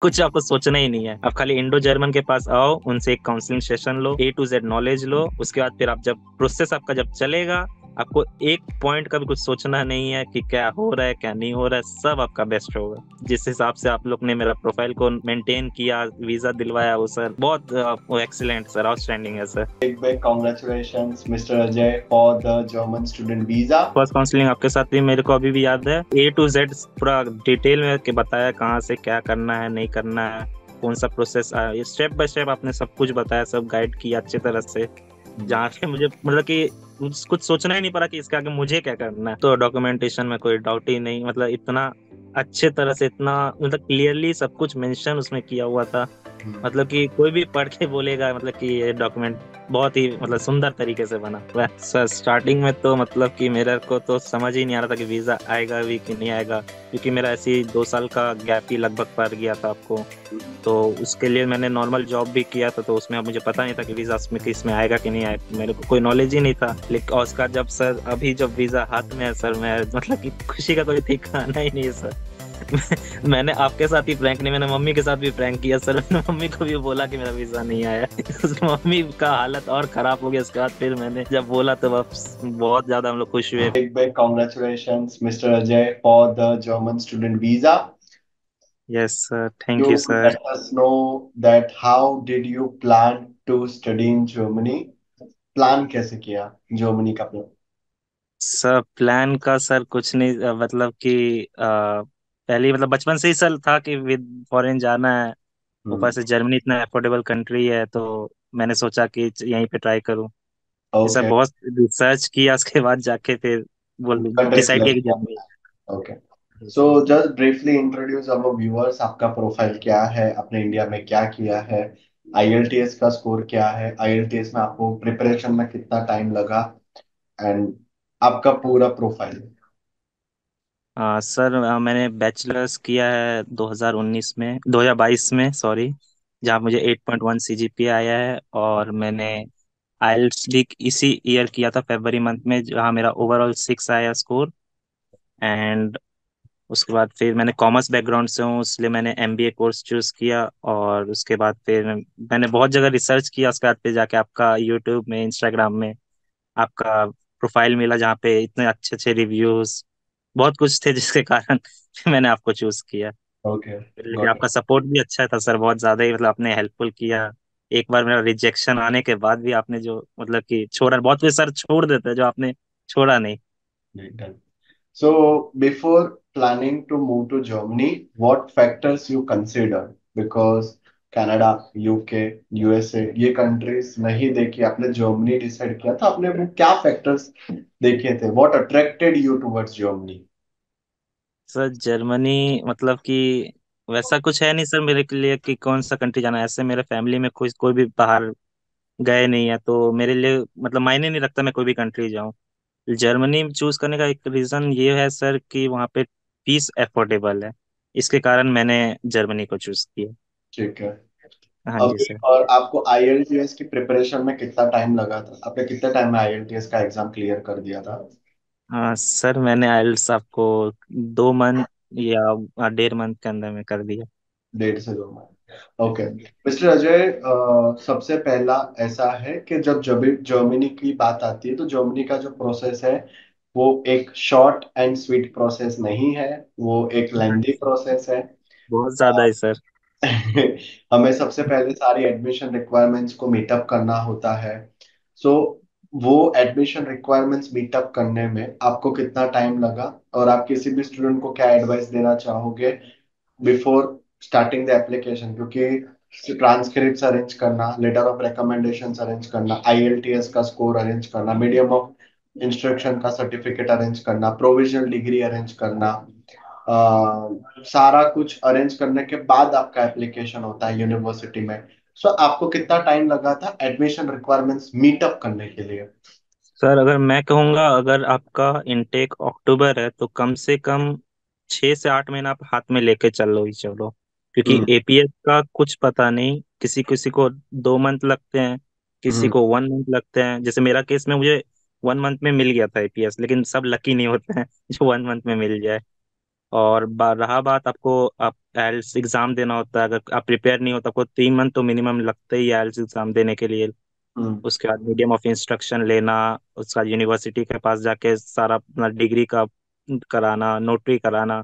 कुछ आपको सोचना ही नहीं है। आप खाली इंडो जर्मन के पास आओ, उनसे एक काउंसलिंग सेशन लो, A to Z नॉलेज लो। उसके बाद फिर आप जब प्रोसेस आपका जब चलेगा, आपको एक पॉइंट का भी कुछ सोचना नहीं है कि क्या हो रहा है क्या नहीं हो रहा है, सब आपका बेस्ट होगा। जिस हिसाब से आप लोग ने मेरा प्रोफाइल को मेंटेन किया, वीजा दिलवाया, वो सर बहुत एक्सीलेंट सर, आउटस्टैंडिंग है sir. Big big congratulations, Mr. Ajay, for the German student visa. First counselling आपके साथ भी मेरे को अभी भी याद है। A to Z पूरा डिटेल में के बताया, कहाँ से क्या करना है नहीं करना है, कौन सा प्रोसेस, स्टेप बाय स्टेप आपने सब कुछ बताया, सब गाइड किया अच्छे तरह से। जहाँ पे मुझे मतलब कि कुछ सोचना ही नहीं पड़ा कि इसके आगे मुझे क्या करना है। तो डॉक्यूमेंटेशन में कोई डाउट ही नहीं, मतलब इतना अच्छे तरह से, इतना मतलब क्लियरली सब कुछ मेंशन उसमें किया हुआ था। मतलब कि कोई भी पढ़ के बोलेगा मतलब कि ये डॉक्यूमेंट बहुत ही मतलब सुंदर तरीके से बना हुआ है सर। स्टार्टिंग में तो मतलब कि मेरे को तो समझ ही नहीं आ रहा था कि वीजा आएगा भी कि नहीं आएगा, क्योंकि मेरा ऐसे ही 2 साल का गैप ही लगभग पड़ गया था आपको। तो उसके लिए मैंने नॉर्मल जॉब भी किया था, तो उसमें अब मुझे पता नहीं था कि वीजा में किस में आएगा कि नहीं आएगा, मेरे को कोई नॉलेज ही नहीं था। लेकिन और उसका जब सर अभी जब वीजा हाथ में है सर, मैं मतलब कि खुशी का कोई ठिकाना ही नहीं है सर। मैंने आपके साथ ही प्रैंक नहीं, मैंने मम्मी के साथ भी प्रैंक किया सर। मैंने मम्मी को भी बोला कि मेरा वीजा नहीं आया। मम्मी का हालत और खराब हो गया उसके बाद। फिर मैंने जब बोला तो वापस बहुत ज्यादा हम लोग खुश हुए। Big big congratulations, Mr. Ajay, for the German student visa. Yes sir, thank you You sir. let us know that how did you plan to study in Germany? Plan कैसे किया जर्मनी का प्लान? सर प्लान का sir कुछ नहीं, मतलब कि पहले ही मतलब बचपन से ही सर था कि विद फॉरेन जाना है। ऊपर से जर्मनी इतना अफोर्डेबल कंट्री है, तो मैंने सोचा कि यहीं पे ट्राई करूं। ये सब ओके, बहुत रिसर्च किया, उसके बाद जाके फिर बोल कंट्री डिसाइड किया कि select. Germany. Okay, so just briefly introduce our viewers, आपका प्रोफाइल क्या है, आपने इंडिया में क्या किया है, आईएलटीएस का स्कोर क्या है, आईएलटीएस में आपको प्रिपरेशन में कितना टाइम लगा, एंड आपका पूरा प्रोफाइल। सर मैंने बैचलर्स किया है 2019 में, 2022 में सॉरी, जहाँ मुझे 8.1 CGPA आया है। और मैंने आइल्स भी इसी ईयर किया था, फरवरी मंथ में, जहाँ मेरा ओवरऑल 6 आया स्कोर। एंड उसके बाद फिर मैंने कॉमर्स बैकग्राउंड से हूँ, इसलिए मैंने MBA कोर्स चूज किया। और उसके बाद फिर मैंने बहुत जगह रिसर्च किया, उसके बाद फिर जाके आपका यूट्यूब में, इंस्टाग्राम में आपका प्रोफाइल मिला, जहाँ पे इतने अच्छे अच्छे रिव्यूज बहुत कुछ थे, जिसके कारण मैंने आपको चूज किया। ओके, लेकिन गॉट आपका सपोर्ट भी अच्छा था सर, बहुत ज्यादा ही, मतलब आपने हेल्पफुल किया। एक बार मेरा रिजेक्शन आने के बाद भी आपने जो मतलब कि छोड़ा, बहुत वे सर छोड़ देते हैं जो आपने छोड़ा नहीं। It. So, before planning to move to Germany, what factors you consider? Because Canada, UK, USA, ये कंट्रीज नहीं देखी, आपने जर्मनी डिसाइड किया था, आपने वो क्या फैक्टर्स देखे थे? What attracted you towards Germany? Sir Germany मतलब कि वैसा कुछ है नहीं सर मेरे के लिए कि कौन सा कंट्री जाना है। ऐसे मेरे फैमिली में कोई कोई भी बाहर गए नहीं है, तो मेरे लिए मतलब मायने नहीं रखता मैं कोई भी कंट्री जाऊं। जर्मनी चूज करने का एक रीजन ये है सर कि वहाँ पे फीस अफोर्डेबल है, इसके कारण मैंने जर्मनी को चूज किया। ठीक है। हाँ जी अभी सर। और आपको आईएलटीएस की प्रिपरेशन में कितना टाइम लगा था? आपने कितने टाइम में आईएलटीएस का एग्जाम क्लियर कर दिया था? हाँ सर, मैंने आइल्स आपको 2 मंथ या 1.5 मंथ के अंदर में कर दिया। 1.5 से 2 महीने। ओके, मिस्टर अजय, सबसे पहला ऐसा है कि जब जर्मनी की बात आती है तो जर्मनी का जो प्रोसेस है वो एक शॉर्ट एंड स्वीट प्रोसेस नहीं है, वो एक हाँ लेंदी जी सर, प्रोसेस है। बहुत ज्यादा है सर। हमें सबसे पहले सारी एडमिशन रिक्वायरमेंट्स को मीटअप करना होता है। सो वो एडमिशन रिक्वायरमेंट्स मीटअप करने में आपको कितना टाइम लगा, और आप किसी भी स्टूडेंट को क्या एडवाइस देना चाहोगे बिफोर स्टार्टिंग द एप्लीकेशन? क्योंकि ट्रांसक्रिप्ट अरेंज करना, लेटर ऑफ रिकमेंडेशन अरेंज करना, आईएलटीएस का स्कोर अरेंज करना, मीडियम ऑफ इंस्ट्रक्शन का सर्टिफिकेट अरेंज करना, प्रोविजनल डिग्री अरेंज करना, सारा कुछ अरेंज करने के बाद आपका एप्लीकेशन होता है यूनिवर्सिटी में। सो आपको कितना टाइम लगा था एडमिशन रिक्वायरमेंट्स मीटअप करने के लिए? सर अगर मैं कहूँगा, अगर आपका इनटेक अक्टूबर है तो कम से कम 6 से 8 महीना आप हाथ में लेके चलो ही चलो। क्योंकि हम्म। APS का कुछ पता नहीं, किसी किसी को 2 मंथ लगते हैं, किसी हम्म। को 1 मंथ लगते हैं। जैसे मेरा केस में मुझे 1 मंथ में मिल गया था APS, लेकिन सब लकी नहीं होते हैं जो 1 मंथ में मिल जाए। और रहा बात आपको, आप आइएलटीएस एग्जाम देना होता है, अगर आप प्रिपेयर नहीं हो तो आपको 3 मंथ तो मिनिमम लगते ही है आइएलटीएस एग्जाम देने के लिए। हम्म। उसके बाद मीडियम ऑफ इंस्ट्रक्शन लेना, उसका यूनिवर्सिटी के पास जाके सारा अपना डिग्री का कराना, नोटरी कराना,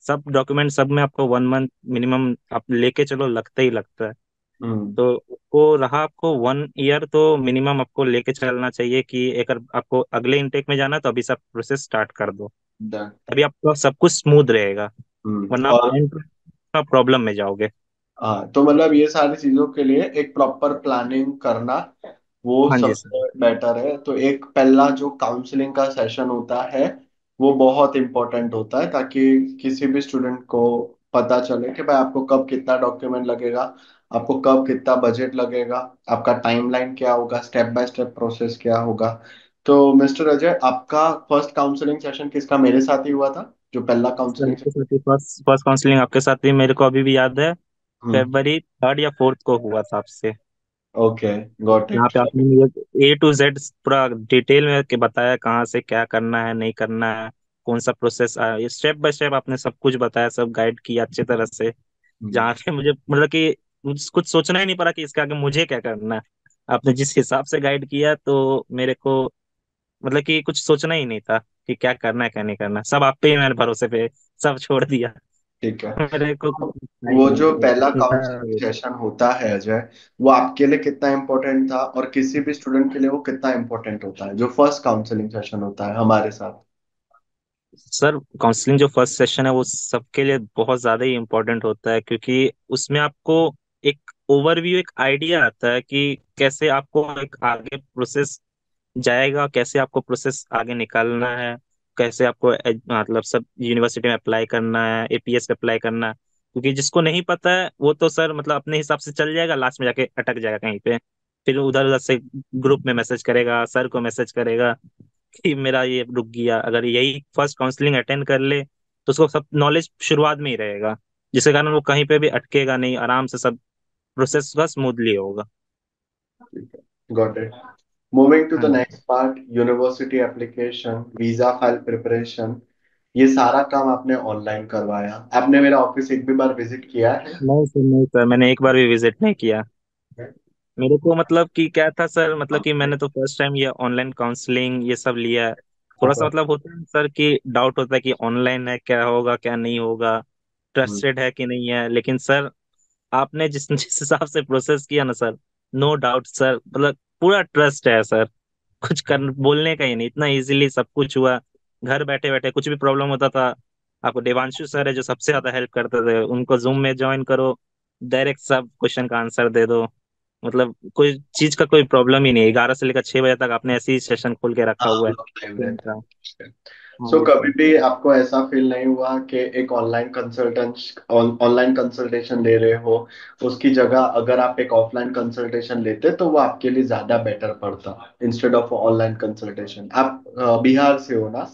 सब डॉक्यूमेंट सब में आपको 1 मंथ मिनिमम आप लेके चलो लगता ही लगता है। हम्म। तो वो रहा, आपको 1 ईयर तो मिनिमम आपको लेके चलना चाहिए कि अगर आपको अगले इनटेक में जाना है तो अभी सब प्रोसेस स्टार्ट कर दो, डन। तभी आपका सब कुछ स्मूथ रहेगा, वरना आप और एंड का प्रॉब्लम में जाओगे। हाँ, तो मतलब ये सारी चीजों के लिए एक प्रॉपर प्लानिंग करना वो हाँ जी सर। सबसे बेटर है। तो एक पहला जो काउंसलिंग का सेशन होता है वो बहुत इंपॉर्टेंट होता है, ताकि किसी भी स्टूडेंट को पता चले कि भाई आपको कब कितना डॉक्यूमेंट लगेगा, आपको कब कितना बजट लगेगा, आपका टाइमलाइन क्या होगा, स्टेप बाय स्टेप प्रोसेस क्या होगा। तो मिस्टर अजय, आपका फर्स्ट काउंसलिंग सेशन किसका, मेरे साथ ही हुआ था जो पहला सर काउंसलिंग। आपके साथ ही फर्स्ट फर्स्ट काउंसलिंग आपके साथ ही मेरे को अभी भी याद है, हम्म। 3 फरवरी या 4 को हुआ था आपसे। ओके, गॉट यहाँ इट। पे आपने मुझे A to Z पूरा डिटेल में के बताया कहाँ से क्या करना है नहीं करना है, कौन सा प्रोसेस, ये स्टेप बाय स्टेप आपने सब कुछ बताया, सब गाइड किया अच्छे तरह से। जहाँ पे मुझे मतलब कि कुछ सोचना ही नहीं पड़ा कि इसके आगे मुझे क्या करना है। आपने जिस हिसाब से गाइड किया तो मेरे को मतलब कि कुछ सोचना ही नहीं था कि क्या करना है क्या नहीं करना, सब आप पे ही मैंने भरोसे पे सब छोड़ दिया। ठीक है। मेरे को तो कुछ सोचना ही वो नहीं जो पहला काउंसलिंग था। सेशन होता है अजय, वो आपके लिए कितना इम्पोर्टेंट था, और किसी भी स्टूडेंट के लिए वो कितना इम्पोर्टेंट होता है जो फर्स्ट काउंसलिंग सेशन होता है हमारे साथ। सर काउंसलिंग जो फर्स्ट सेशन है वो सबके लिए बहुत ज्यादा ही इम्पोर्टेंट होता है, क्योंकि उसमें आपको एक ओवरव्यू, एक आइडिया आता है कि कैसे आपको एक आगे प्रोसेस जाएगा, कैसे आपको प्रोसेस आगे निकालना है, कैसे आपको मतलब सब यूनिवर्सिटी में अप्लाई करना है, एपीएस पे अप्लाई करना है। क्योंकि जिसको नहीं पता है वो तो सर मतलब अपने हिसाब से चल जाएगा, लास्ट में जाके अटक जाएगा कहीं पे, फिर उधर उधर से ग्रुप में मैसेज करेगा, सर को मैसेज करेगा कि मेरा ये रुक गया। अगर यही फर्स्ट काउंसलिंग अटेंड कर ले तो उसको सब नॉलेज शुरुआत में ही रहेगा, जिसके कारण वो कहीं पे भी अटकेगा नहीं, आराम से सब प्रोसेस का स्मूथली होगा। ठीक है, गॉट इट। मूविंग टू हाँ द जी। Next part, university application, visa file preparation, ये सारा काम आपने ऑनलाइन करवाया। आपने मेरा ऑफिस एक भी बार विजिट किया है? नहीं सर, नहीं सर, मैंने एक बार भी विजिट नहीं किया। मेरे को मतलब कि क्या था सर, मतलब कि मैंने तो फर्स्ट टाइम ये ऑनलाइन काउंसलिंग ये सब लिया है। थोड़ा सा मतलब होता है सर कि डाउट होता है कि ऑनलाइन है, क्या होगा क्या नहीं होगा, हम्म। ट्रस्टेड है कि नहीं है। लेकिन सर आपने जिस जिस हिसाब से प्रोसेस किया ना सर, नो डाउट सर, मतलब पूरा ट्रस्ट है सर। कुछ कर बोलने का ही नहीं, इतना इजीली सब कुछ हुआ। घर बैठे बैठे कुछ भी प्रॉब्लम होता था, आपको देवांशु सर है जो सबसे ज्यादा हेल्प करते थे, उनको जूम में ज्वाइन करो, डायरेक्ट सब क्वेश्चन का आंसर दे दो। मतलब कोई चीज का कोई प्रॉब्लम ही नहीं, 11 से लेकर 6 बजे तक आपने ऐसे ही सेशन खोल के रखा हाँ, हुआ हम है लोग लाइव Zoom रहते का। हैं। हाँ सो जी कभी सर। भी आपको ऐसा फील नहीं हुआ कि एक ऑनलाइन कंसल्टेशन ले रहे हो, उसकी जगह अगर आप एक ऑफलाइन कंसल्टेशन लेते तो वो आपके लिए ज्यादा बेटर पड़ता, इंस्टेड ऑफ ऑनलाइन कंसल्टेशन? आप बिहार से हो ना?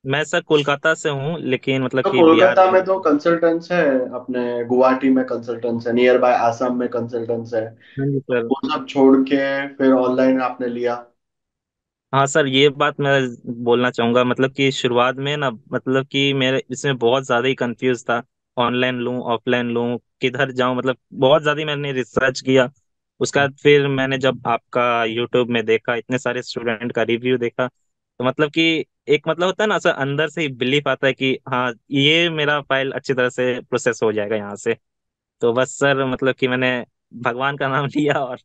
मैं सर कोलकाता से हूँ, लेकिन मतलब तो कि बिहार कोलकाता में। में तो कंसल्टेंट्स है, अपने गुवाहाटी में कंसल्टेंट्स है, नियर बाय आसाम में कंसल्टेंट्स है, हाँ जी तो सर। वो सब छोड़ के फिर ऑनलाइन आपने लिया। हाँ सर, ये बात मैं बोलना चाहूंगा, मतलब कि शुरुआत में ना, मतलब कि मेरे इसमें बहुत ज्यादा ही कंफ्यूज था, ऑनलाइन लूं ऑफलाइन लूं किधर जाऊं, मतलब बहुत ज्यादा ही मैंने रिसर्च किया। उसके बाद फिर मैंने जब आपका यूट्यूब में देखा, इतने सारे स्टूडेंट का रिव्यू देखा, तो मतलब कि एक मतलब होता है ना सर, अंदर से ही बिलीफ आता है कि हाँ ये मेरा फाइल अच्छी तरह से प्रोसेस हो जाएगा यहाँ से। तो बस सर मतलब कि मैंने भगवान का नाम लिया और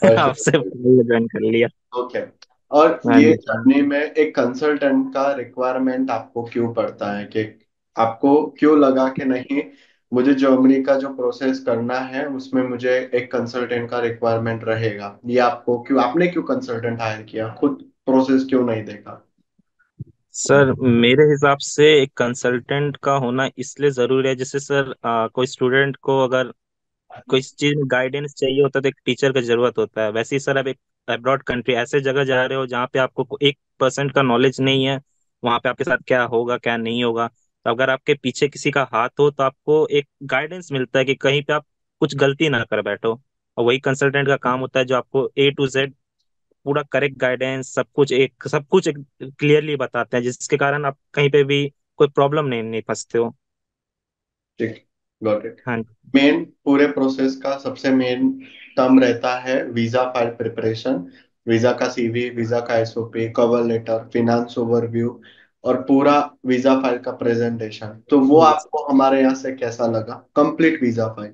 और आपसे ज्वाइन कर लिया। ओके। और हाँ ये जी सर। जानने में एक कंसल्टेंट का रिक्वायरमेंट आपको क्यों पड़ता है, कि आपको क्यों लगा कि नहीं, मुझे जर्मनी का जो प्रोसेस करना है उसमें मुझे एक कंसल्टेंट का रिक्वायरमेंट रहेगा, ये आपको क्यों, आपने क्यों कंसल्टेंट हायर किया, खुद प्रोसेस क्यों नहीं देखा? सर मेरे हिसाब से एक कंसल्टेंट का होना इसलिए जरूरी है, जैसे सर कोई स्टूडेंट को अगर कोई चीज में गाइडेंस चाहिए होता है तो एक टीचर का जरूरत होता है। वैसे ही सर आप एक अब्रॉड कंट्री ऐसे जगह जा रहे हो जहाँ पे आपको 1% का नॉलेज नहीं है, वहाँ पे आपके साथ क्या होगा क्या नहीं होगा। तो अगर आपके पीछे किसी का हाथ हो तो आपको एक गाइडेंस मिलता है कि कहीं पे आप कुछ गलती ना कर बैठो। और वही कंसल्टेंट का काम होता है जो आपको A to Z पूरा करेक्ट गाइडेंस, सब कुछ एक क्लियरली बताते हैं, जिसके कारण आप कहीं पे भी कोई प्रॉब्लम नहीं फंसते हो। ठीक, गॉट इट। हाँ। मेन पूरे प्रोसेस का सबसे मेन टर्म रहता है वीजा फाइल प्रिपरेशन। वीजा का सीवी, वीजा का SOP, cover letter, finance overview, और पूरा वीजा फाइल का प्रेजेंटेशन। तो वो आपको हमारे यहाँ से कैसा लगा, कंप्लीट वीजा फाइल?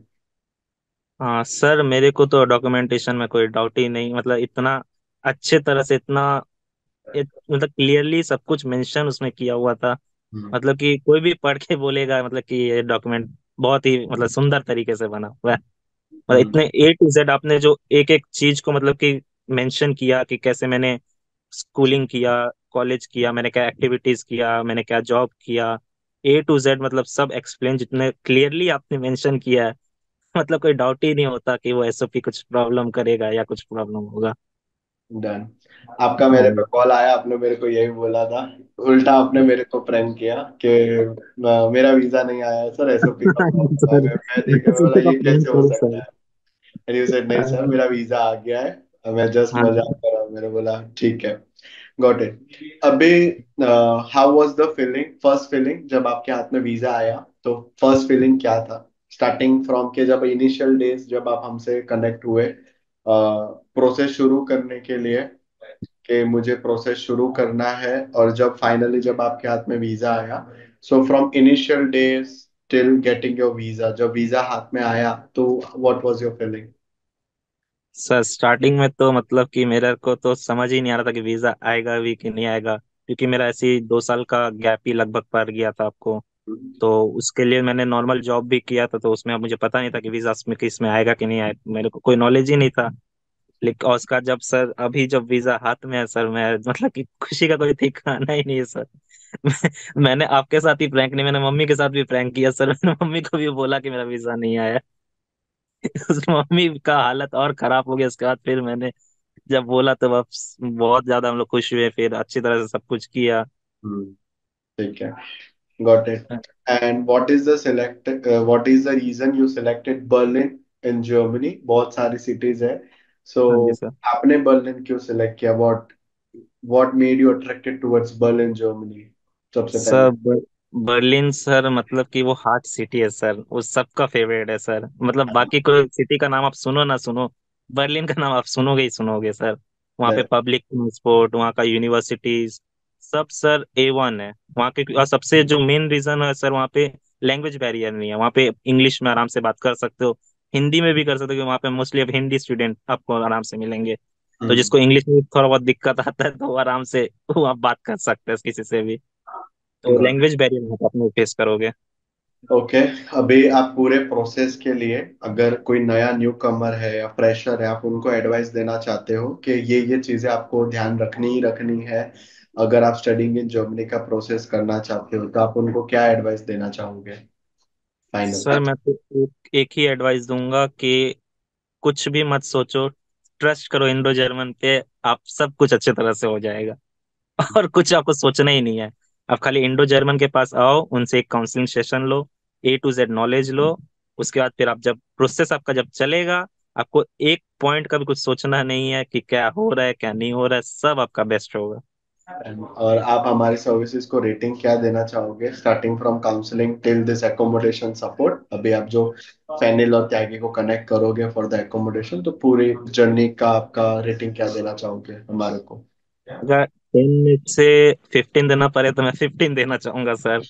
हाँ सर, मेरे को तो डॉक्यूमेंटेशन में कोई डाउट ही नहीं, मतलब इतना अच्छे तरह से, इतना मतलब क्लियरली सब कुछ मेंशन उसमें किया हुआ था। हम्म। मतलब कि कोई भी पढ़ के बोलेगा मतलब कि ये डॉक्यूमेंट बहुत ही मतलब सुंदर तरीके से बना हुआ है। मतलब हम्म। इतने A to Z आपने जो एक एक चीज को मतलब कि मेंशन किया कि कैसे मैंने स्कूलिंग किया, कॉलेज किया, मैंने क्या एक्टिविटीज किया, मैंने क्या जॉब किया, A to Z मतलब सब एक्सप्लेन जितने क्लियरली आपने मेंशन किया है। मतलब कोई डाउट ही नहीं होता कि वो SOP कुछ प्रॉब्लम करेगा या कुछ प्रॉब्लम होगा। डन। आपका हाँ मेरे पे जी। कॉल आया, आपने मेरे को यही बोला था। उल्टा आपने मेरे को प्रैंक किया कि मेरा वीजा नहीं आया है सर, एसओपी का प्रॉब्लम आ सर, गया। मैं देख बस बोला इसी का ये प्लान कैसे हो करो सकता सर। है। एंड यू सेड नहीं सर, मेरा वीजा आ गया है, मैं जस्ट हाँ मजाक कर रहा हूँ। मैंने बोला ठीक है, गॉट इट। अभी how was the feeling, first feeling जब आपके हाथ में वीजा आया? तो फर्स्ट फीलिंग क्या था, स्टार्टिंग फ्रॉम के जब इनिशियल डेज जब आप हमसे कनेक्ट हुए प्रोसेस शुरू करने के लिए, कि मुझे प्रोसेस शुरू करना है, और जब फाइनली जब आपके हाथ में वीजा आया, so from initial days till getting your visa, जब वीजा हाथ में आया तो what was your feeling? Sir, starting में तो मतलब कि मेरे को तो समझ ही नहीं आ रहा था कि वीजा आएगा भी कि नहीं आएगा, क्योंकि मेरा ऐसे ही 2 साल का गैप ही लगभग पड़ गया था आपको। तो उसके लिए मैंने नॉर्मल जॉब भी किया था, तो उसमें अब मुझे पता नहीं था कि वीजा में किस में आएगा कि नहीं आएगा, मेरे को कोई नॉलेज ही नहीं था। लेकिन और उसका जब सर अभी जब वीजा हाथ में है सर, मैं मतलब कि खुशी का कोई ठिकाना ही नहीं है सर। मैंने आपके साथ ही प्रैंक नहीं, मैंने मम्मी के साथ भी प्रैंक किया सर। मैंने मम्मी को भी बोला कि मेरा वीजा नहीं आया। उस मम्मी का हालत और खराब हो गया उसके बाद। फिर मैंने जब बोला तो वापस बहुत ज्यादा हम लोग खुश हुए, फिर अच्छी तरह से सब कुछ किया। हम्म, ठीक है, got it. And what is the select, what is the reason you selected Berlin in Germany? बहुत सारी सिटीज है, सो हाँ जी सर। आपने बर्लिन क्यों सिलेक्ट किया? What made you attracted towards Berlin Germany सबसे पहले? सर बर्लिन सर मतलब कि वो हार्ट सिटी है सर, वो सबका फेवरेट है सर। मतलब बाकी कोई सिटी का नाम आप सुनो ना सुनो, बर्लिन का नाम आप सुनोगे ही सुनोगे सर। वहाँ पे पब्लिक ट्रांसपोर्ट, वहाँ का यूनिवर्सिटीज, सब सर A1 है वहाँ के। और सबसे जो मेन रीजन है सर, वहाँ पे लैंग्वेज बैरियर नहीं है। वहाँ पे इंग्लिश में आराम से बात कर सकते हो, हिंदी में भी कर सकते हो, क्योंकि वहाँ पे मोस्टली अब हिंदी स्टूडेंट आपको आराम से मिलेंगे। तो हम्म, जिसको इंग्लिश में थोड़ा बहुत दिक्कत आता है तो वो आराम से वो आप बात कर सकते हैं किसी से भी। तो गॉट लैंग्वेज बैरियर आप अपने फेस करोगे। ओके। अभी आप पूरे प्रोसेस के लिए अगर कोई नया न्यू कमर है या फ्रेशर है, आप उनको एडवाइस देना चाहते हो कि ये चीजें आपको ध्यान रखनी ही रखनी है, अगर आप स्टडिंग इन जर्मनी का प्रोसेस करना चाहते हो, तो आप उनको क्या एडवाइस देना चाहोगे फाइनल? सर मैं तो एक ही एडवाइस दूंगा कि कुछ भी मत सोचो, ट्रस्ट करो इंडो जर्मन पे, आप सब कुछ अच्छे तरह से हो जाएगा। और कुछ आपको सोचना ही नहीं है। आप खाली इंडो जर्मन के पास आओ, उनसे एक काउंसलिंग सेशन लो, A to Z नॉलेज लो। उसके बाद फिर आप जब प्रोसेस आपका जब चलेगा, आपको एक पॉइंट का भी कुछ सोचना नहीं है कि क्या हो रहा है क्या नहीं हो रहा है, सब आपका बेस्ट होगा। और आप हमारी सर्विसेज को रेटिंग क्या देना चाहोगे, starting from counselling till this accommodation support? अभी आप जो फैनिल और त्यागी को कनेक्ट करोगे फॉर द एकोमोडेशन, तो पूरी जर्नी का आपका रेटिंग क्या देना चाहोगे हमारे को? अगर 10 में से 15 देना पड़े तो मैं 15 देना चाहूंगा सर।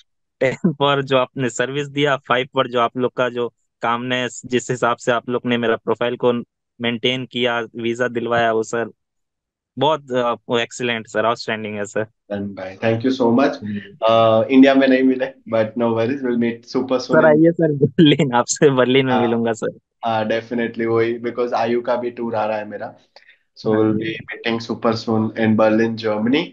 10 पर जो आपने सर्विस दिया, 5 पर जो आप लोग का जो कामनेस, जिस हिसाब से आप लोग ने मेरा प्रोफाइल को मेंटेन किया, वीजा दिलवाया, वो सर बहुत वो एक्सीलेंट सर, आउटस्टैंडिंग है sir. Bye, thank you so much. Hmm. India में नहीं मिले but no worries, will meet super soon sir in. आइए सर, बर्लिन, आपसे बर्लिन में मिलूंगा सर। हाँ डेफिनेटली, वही बिकॉज आयु का भी टूर आ रहा है मेरा, सो हाँ विल जी। Be meeting super soon in Berlin Germany,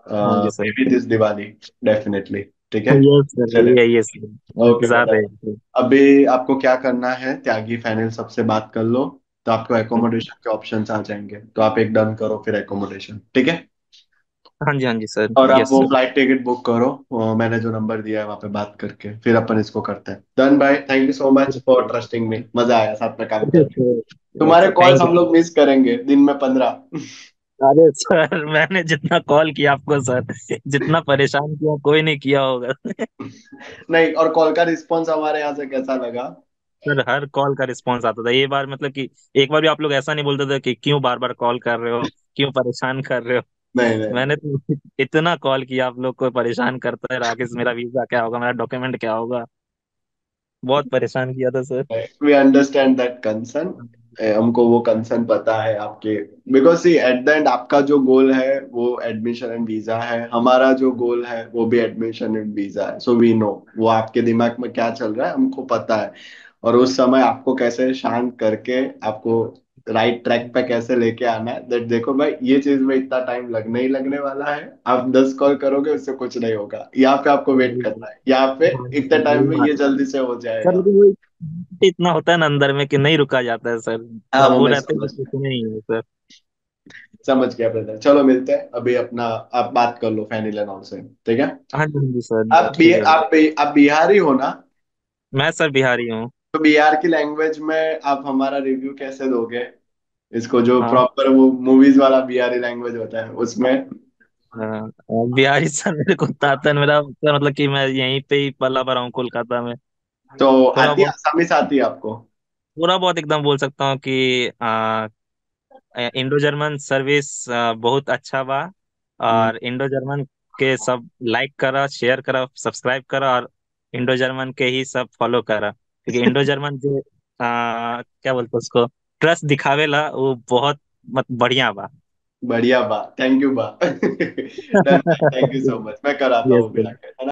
हाँ जी मे sir. Be this Diwali, definitely. ठीक है, यस सर, चले। आइए सर, ओके इंतजार बेटा, रहेगा। अभी आपको क्या करना है, त्यागी फाइनल सबसे बात कर लो, तो आपको एकोमोडेशन के ऑप्शंस आ जाएंगे, तो आप एक डन करो फिर एकोमोडेशन, ठीक है? हाँ जी सर। और आप यस वो सर। फ्लाइट टिकट बुक करो, मैंने जो नंबर दिया है वहां पे बात करके, फिर अपन इसको करते हैं। डन भाई, thank you so much for trusting मी, मजा आया साथ में काम करके। तुम्हारे कॉल्स थैंक हम यू। लोग मिस करेंगे दिन में 15। अरे सर, मैंने जितना कॉल किया आपको सर, जितना परेशान किया कोई नहीं किया होगा। नहीं, और कॉल का रिस्पॉन्स हमारे यहाँ से कैसा लगा? सर हर कॉल का रिस्पॉन्स आता था, ये बार मतलब कि एक बार भी आप लोग ऐसा नहीं बोलते थे कि क्यों बार बार कॉल कर रहे हो, क्यों परेशान कर रहे हो। नहीं नहीं मैंने तो इतना कॉल किया, आप लोग को परेशान करता है, राकेश मेरा वीजा क्या होगा, मेरा डॉक्यूमेंट क्या होगा, बहुत परेशान किया था सर। नहीं, वी अंडरस्टैंड दैट कंसर्न। हमको वो कंसर्न पता है आपके। Because see at the end आपका जो गोल है वो एडमिशन एंड वीजा है, हमारा जो गोल है वो भी एडमिशन एंड वीजा है। सो वी नो वो आपके दिमाग में क्या चल रहा है, हमको पता है। और उस समय आपको कैसे शांत करके आपको राइट ट्रैक पे कैसे लेके आना है, दैट देखो भाई ये चीज में इतना टाइम लगने ही लगने वाला है। आप 10 कॉल करोगे उससे कुछ नहीं होगा, यहाँ पे आपको वेट वही करना सर। है, यहाँ पे हाँ इतने सर, वही टाइम में बात ये है जल्दी से हो सर, जाएगा। लेकिन वही इतना होता है ना अंदर में कि नहीं रुका जाता है सर। हाँ अब वो वो मैं रहते हैं समझ कि कुछ नहीं है सर। समझ गया ब्रदर। चलो मिलते हैं अभी अपना, आप बात कर लो फैनिल एंड ऑल से, ठीक है? हाँ जी, हाँ जी सर, ठीक है। आप बिहारी हो ना? मैं सर बिहारी हूँ। तो बिहार की लैंग्वेज में आप हमारा रिव्यू कैसे दोगे इसको, जो हाँ प्रॉपर वो मूवीज वाला बिहारी लैंग्वेज होता है उसमें? हाँ, बिहारी सर मेरे को आता है, मेरा मतलब कि मैं यहीं पे ही पला बड़ा हूँ कोलकाता में। तो थोड़ा आती है बहुत, आसामीस आती है आपको? थोड़ा बहुत एकदम बोल सकता हूँ कि इंडो जर्मन सर्विस बहुत अच्छा बा। हम्म, और इंडो जर्मन के सब लाइक करा, शेयर करा, सब्सक्राइब करा, और इंडो जर्मन के ही सब फॉलो करा, क्योंकि इंडो जर्मन जो क्या बोलते हैं उसको, ट्रस्ट दिखावेला, वो बहुत बढ़िया बा। बढ़िया बा, थैंक यू बा। डन भाई, थैंक यू सो मच, मैं कराता यस हूँ अभी सर। आके, है ना?